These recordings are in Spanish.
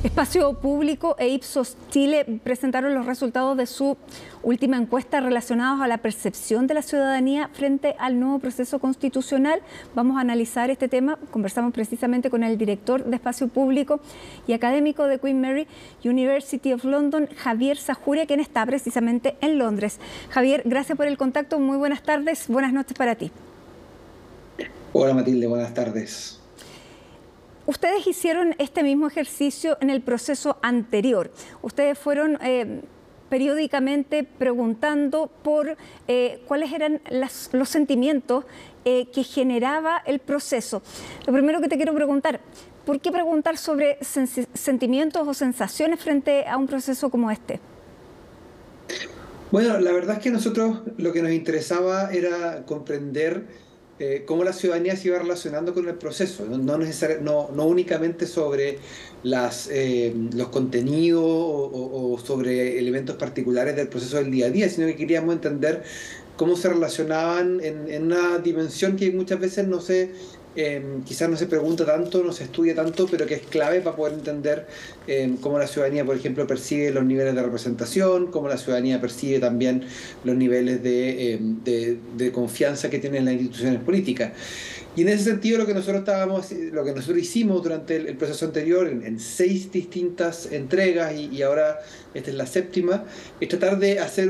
Espacio Público e Ipsos Chile presentaron los resultados de su última encuesta relacionados a la percepción de la ciudadanía frente al nuevo proceso constitucional. Vamos a analizar este tema. Conversamos precisamente con el director de Espacio Público y académico de Queen Mary University of London, Javier Sajuria, quien está precisamente en Londres. Javier, gracias por el contacto. Muy buenas tardes. Buenas noches para ti. Hola Matilde, buenas tardes. Ustedes hicieron este mismo ejercicio en el proceso anterior. Ustedes fueron periódicamente preguntando por cuáles eran los sentimientos que generaba el proceso. Lo primero que te quiero preguntar, ¿por qué preguntar sobre sentimientos o sensaciones frente a un proceso como este? Bueno, la verdad es que nosotros lo que nos interesaba era comprender cómo la ciudadanía se iba relacionando con el proceso, no únicamente sobre los contenidos o sobre elementos particulares del proceso del día a día, sino que queríamos entender cómo se relacionaban en una dimensión que muchas veces quizás no se pregunta tanto, no se estudia tanto, pero que es clave para poder entender cómo la ciudadanía, por ejemplo, percibe los niveles de representación, cómo la ciudadanía percibe también los niveles de confianza que tienen las instituciones políticas. Y en ese sentido lo que nosotros hicimos durante el proceso anterior, en 6 distintas entregas, y ahora esta es la 7ª, es tratar de hacer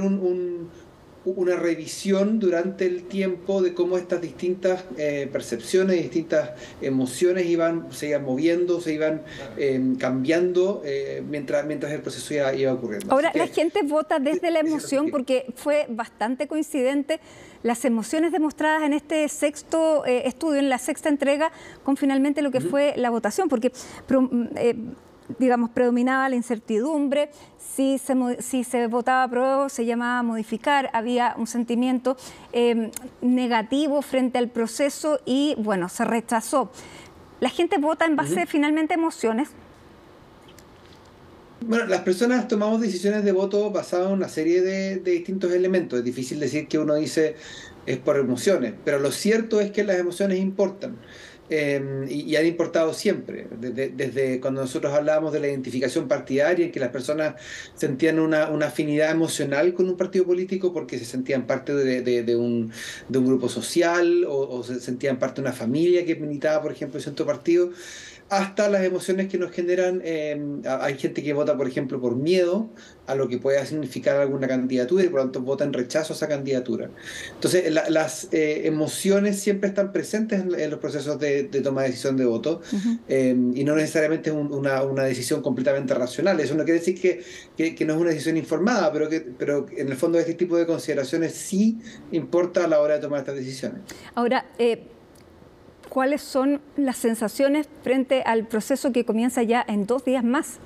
una revisión durante el tiempo de cómo estas distintas percepciones, distintas emociones se iban moviendo, se iban cambiando mientras el proceso iba ocurriendo. Ahora, la gente vota desde la emoción porque fue bastante coincidente las emociones demostradas en este 6º estudio, en la 6ª entrega, con finalmente lo que fue la votación, porque digamos, predominaba la incertidumbre. Si se votaba apruebo, se llamaba modificar, había un sentimiento negativo frente al proceso y, bueno, se rechazó. ¿La gente vota en base finalmente a emociones? Bueno, las personas tomamos decisiones de voto basadas en una serie de distintos elementos. Es difícil decir que uno dice es por emociones, pero lo cierto es que las emociones importan. Y han importado siempre, desde cuando nosotros hablábamos de la identificación partidaria, en que las personas sentían una afinidad emocional con un partido político porque se sentían parte de un grupo social o se sentían parte de una familia que militaba, por ejemplo, en cierto partido, hasta las emociones que nos generan. Hay gente que vota, por ejemplo, por miedo a lo que pueda significar alguna candidatura y por lo tanto vota en rechazo a esa candidatura. Entonces, las emociones siempre están presentes en los procesos de toma de decisión de voto, y no necesariamente es una decisión completamente racional. Eso no quiere decir que no es una decisión informada, pero en el fondo este tipo de consideraciones sí importa a la hora de tomar estas decisiones. Ahora, ¿cuáles son las sensaciones frente al proceso que comienza ya en 2 días más?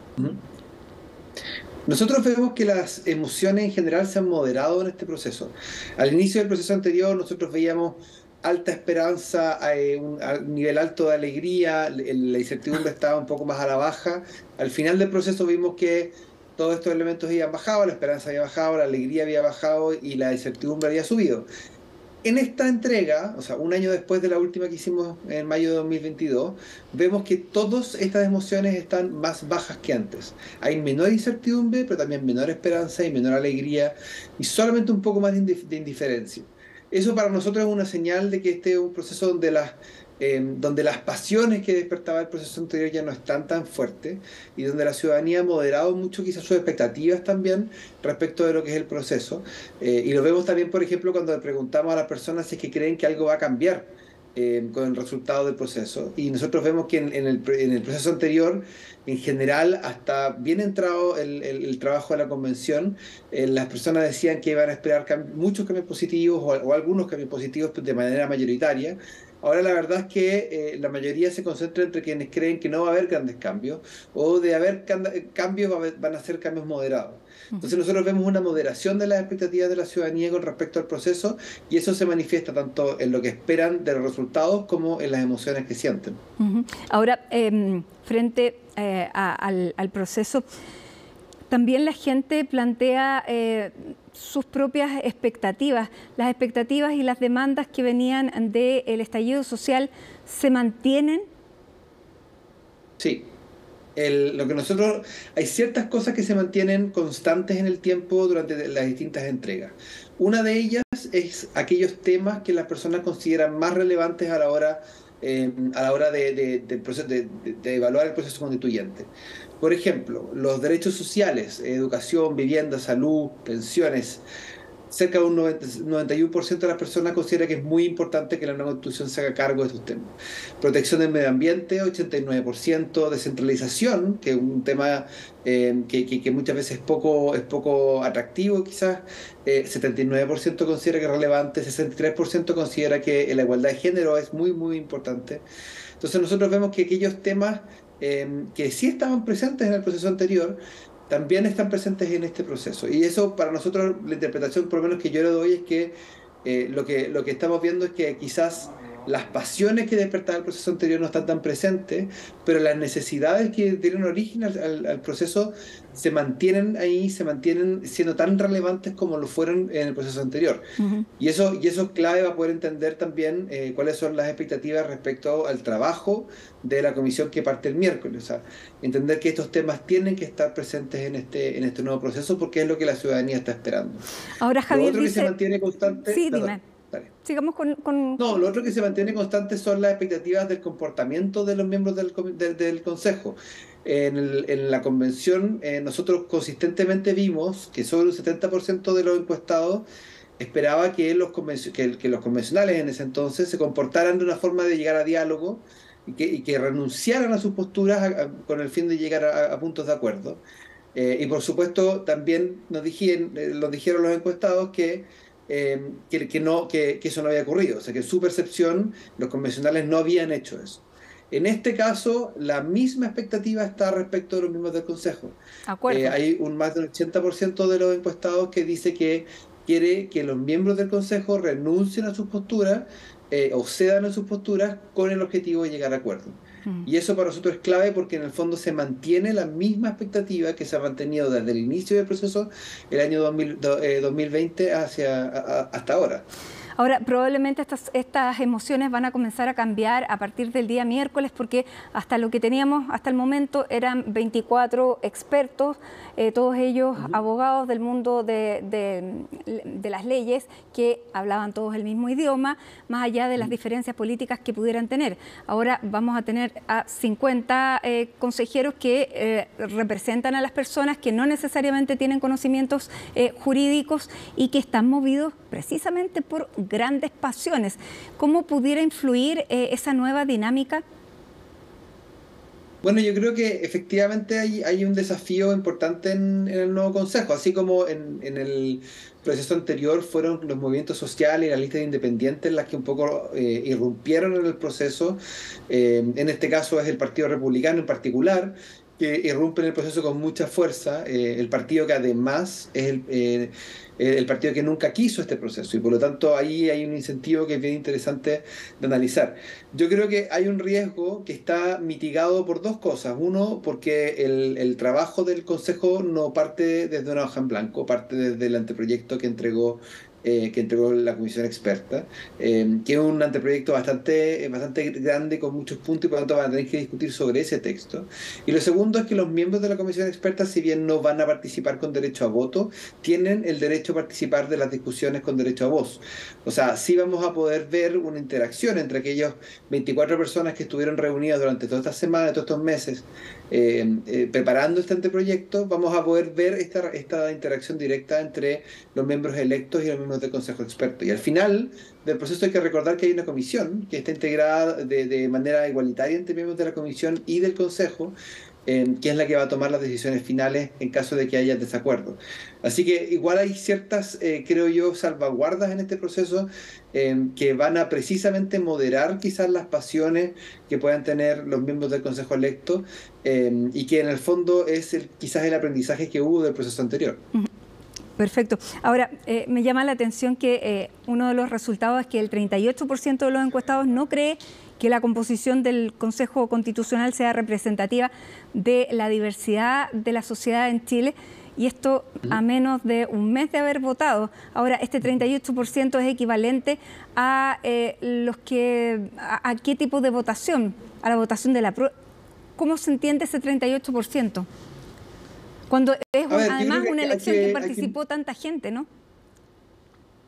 Nosotros vemos que las emociones en general se han moderado en este proceso. Al inicio del proceso anterior nosotros veíamos alta esperanza, un nivel alto de alegría, la incertidumbre estaba un poco más a la baja. Al final del proceso vimos que todos estos elementos habían bajado, la esperanza había bajado, la alegría había bajado y la incertidumbre había subido. En esta entrega, o sea, un año después de la última que hicimos en mayo de 2022, vemos que todas estas emociones están más bajas que antes. Hay menor incertidumbre, pero también menor esperanza y menor alegría, y solamente un poco más de indiferencia. Eso para nosotros es una señal de que este es un proceso donde las pasiones que despertaba el proceso anterior ya no están tan fuertes y donde la ciudadanía ha moderado mucho quizás sus expectativas también respecto de lo que es el proceso. Y lo vemos también, por ejemplo, cuando le preguntamos a las personas si es que creen que algo va a cambiar con el resultado del proceso. Y nosotros vemos que en el proceso anterior, en general, hasta bien entrado el trabajo de la convención, las personas decían que iban a esperar muchos cambios positivos o algunos cambios positivos de manera mayoritaria. Ahora la verdad es que la mayoría se concentra entre quienes creen que no va a haber grandes cambios, o de haber cambios van a ser cambios moderados. Entonces nosotros vemos una moderación de las expectativas de la ciudadanía con respecto al proceso, y eso se manifiesta tanto en lo que esperan de los resultados como en las emociones que sienten. Ahora, frente al proceso, también la gente plantea sus propias expectativas. Las expectativas y las demandas que venían del estallido social, ¿se mantienen? Sí. Lo que nosotros, hay ciertas cosas que se mantienen constantes en el tiempo durante las distintas entregas. Una de ellas es aquellos temas que las personas consideran más relevantes a la hora de evaluar el proceso constituyente. Por ejemplo, los derechos sociales, educación, vivienda, salud, pensiones. Cerca de un 91% de las personas considera que es muy importante que la nueva constitución se haga cargo de estos temas. Protección del medio ambiente, 89%. Descentralización, que es un tema que muchas veces es poco atractivo quizás. 79% considera que es relevante, 63% considera que la igualdad de género es muy, muy importante. Entonces nosotros vemos que aquellos temas que sí estaban presentes en el proceso anterior, también están presentes en este proceso. Y eso para nosotros, la interpretación por lo menos que yo le doy es que lo que estamos viendo es que quizás las pasiones que despertaba el proceso anterior no están tan presentes, pero las necesidades que dieron origen al proceso se mantienen ahí, se mantienen siendo tan relevantes como lo fueron en el proceso anterior. Y eso es clave para poder entender también cuáles son las expectativas respecto al trabajo de la comisión que parte el miércoles. O sea, entender que estos temas tienen que estar presentes en este nuevo proceso porque es lo que la ciudadanía está esperando. Ahora, Javier, lo otro que se mantiene constante... Sí, dime. Dale. Sigamos con... No, lo otro que se mantiene constante son las expectativas del comportamiento de los miembros del Consejo. En la convención nosotros consistentemente vimos que sobre un 70% de los encuestados esperaba que los convencionales en ese entonces se comportaran de una forma de llegar a diálogo y que renunciaran a sus posturas con el fin de llegar a puntos de acuerdo. Y por supuesto también nos dijeron los encuestados que eso no había ocurrido, o sea que en su percepción los convencionales no habían hecho eso. En este caso, la misma expectativa está respecto de los miembros del Consejo. Hay más del 80% de los encuestados que dice que quiere que los miembros del Consejo renuncien a sus posturas o cedan a sus posturas con el objetivo de llegar a acuerdo. Y eso para nosotros es clave porque en el fondo se mantiene la misma expectativa que se ha mantenido desde el inicio del proceso, el año 2020 hasta ahora. Ahora, probablemente estas emociones van a comenzar a cambiar a partir del día miércoles, porque hasta lo que teníamos hasta el momento eran 24 expertos, todos ellos abogados del mundo de las leyes, que hablaban todos el mismo idioma, más allá de las diferencias políticas que pudieran tener. Ahora vamos a tener a 50 consejeros que representan a las personas que no necesariamente tienen conocimientos jurídicos y que están movidos precisamente por grandes pasiones. ¿Cómo pudiera influir esa nueva dinámica? Bueno, yo creo que efectivamente hay un desafío importante en el nuevo Consejo, así como en el proceso anterior fueron los movimientos sociales y las listas independientes las que un poco irrumpieron en el proceso. En este caso es el Partido Republicano en particular, que irrumpe en el proceso con mucha fuerza, el partido que además es el partido que nunca quiso este proceso y por lo tanto ahí hay un incentivo que es bien interesante de analizar. Yo creo que hay un riesgo que está mitigado por dos cosas. Uno, porque el trabajo del Consejo no parte desde una hoja en blanco, parte desde el anteproyecto que entregó la comisión experta, que es un anteproyecto bastante grande con muchos puntos y por lo tanto van a tener que discutir sobre ese texto. Y lo segundo es que los miembros de la comisión experta, si bien no van a participar con derecho a voto, tienen el derecho a participar de las discusiones con derecho a voz. O sea, sí vamos a poder ver una interacción entre aquellos 24 personas que estuvieron reunidas durante todas estas semanas, todos estos meses, preparando este anteproyecto. Vamos a poder ver esta interacción directa entre los miembros electos y los miembros del Consejo Experto. Y al final del proceso hay que recordar que hay una comisión que está integrada de manera igualitaria entre miembros de la comisión y del Consejo, que es la que va a tomar las decisiones finales en caso de que haya desacuerdo. Así que igual hay ciertas, creo yo, salvaguardas en este proceso que van a precisamente moderar quizás las pasiones que puedan tener los miembros del Consejo electo y que en el fondo es quizás el aprendizaje que hubo del proceso anterior. Perfecto. Ahora, me llama la atención que uno de los resultados es que el 38% de los encuestados no cree que la composición del Consejo Constitucional sea representativa de la diversidad de la sociedad en Chile, y esto a menos de un mes de haber votado. Ahora, este 38% es equivalente a ¿a qué tipo de votación? ¿A la votación de la ¿cómo se entiende ese 38%? Cuando es además una elección que participó tanta gente, ¿no?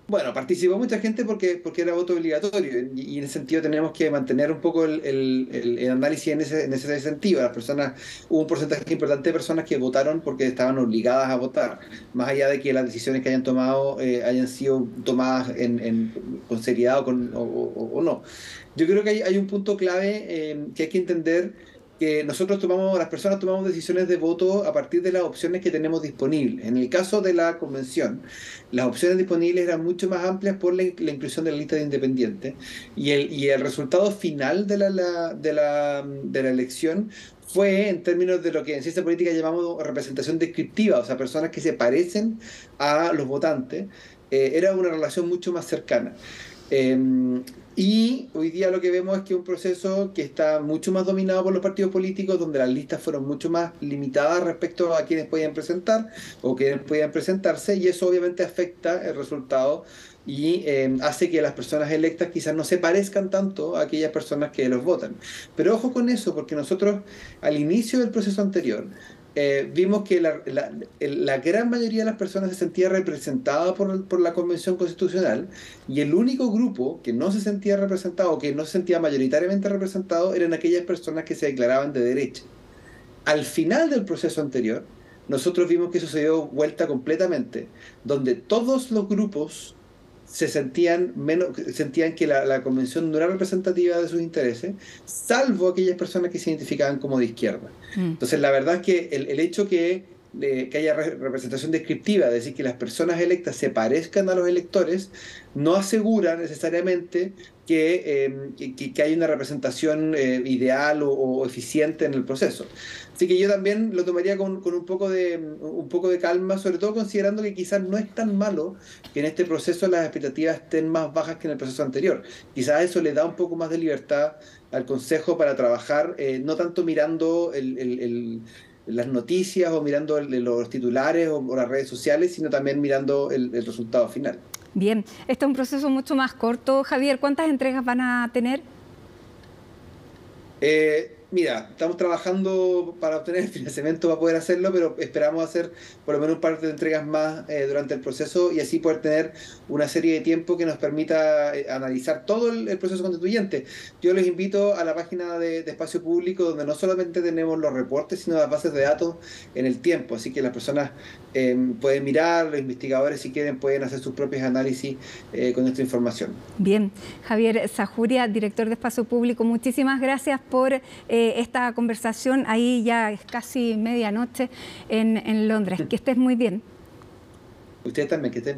Bueno, participó mucha gente porque era voto obligatorio y en ese sentido tenemos que mantener un poco el análisis en ese sentido. Las personas, hubo un porcentaje importante de personas que votaron porque estaban obligadas a votar, más allá de que las decisiones que hayan tomado hayan sido tomadas con seriedad o no. Yo creo que hay un punto clave que hay que entender, que las personas tomamos decisiones de voto a partir de las opciones que tenemos disponibles. En el caso de la convención, las opciones disponibles eran mucho más amplias por la inclusión de la lista de independientes y el resultado final de la elección fue, en términos de lo que en ciencia política llamamos representación descriptiva, o sea, personas que se parecen a los votantes, era una relación mucho más cercana. Y hoy día lo que vemos es que es un proceso que está mucho más dominado por los partidos políticos, donde las listas fueron mucho más limitadas respecto a quienes podían presentar o quienes podían presentarse, y eso obviamente afecta el resultado y hace que las personas electas quizás no se parezcan tanto a aquellas personas que los votan. Pero ojo con eso, porque nosotros al inicio del proceso anterior vimos que la gran mayoría de las personas se sentía representada por la Convención Constitucional, y el único grupo que no se sentía representado, que no se sentía mayoritariamente representado, eran aquellas personas que se declaraban de derecha. Al final del proceso anterior, nosotros vimos que eso se dio vuelta completamente, donde todos los grupos sentían que la convención no era representativa de sus intereses, salvo aquellas personas que se identificaban como de izquierda. Entonces, la verdad es que el hecho que haya representación descriptiva, es decir, que las personas electas se parezcan a los electores, no asegura necesariamente que haya una representación ideal o eficiente en el proceso. Así que yo también lo tomaría con un poco de calma, sobre todo considerando que quizás no es tan malo que en este proceso las expectativas estén más bajas que en el proceso anterior. Quizás eso le da un poco más de libertad al Consejo para trabajar, no tanto mirando las noticias o mirando los titulares o las redes sociales, sino también mirando el resultado final. Bien, este es un proceso mucho más corto. Javier, ¿cuántas entregas van a tener? Mira, estamos trabajando para obtener el financiamiento para poder hacerlo, pero esperamos hacer por lo menos un par de entregas más durante el proceso y así poder tener una serie de tiempo que nos permita analizar todo el proceso constituyente. Yo les invito a la página de Espacio Público, donde no solamente tenemos los reportes, sino las bases de datos en el tiempo, así que las personas pueden mirar, los investigadores si quieren pueden hacer sus propios análisis con esta información. Bien, Javier Zajuria, director de Espacio Público, muchísimas gracias por esta conversación. Ahí ya es casi medianoche en Londres. Que estés muy bien. Ustedes también, que estén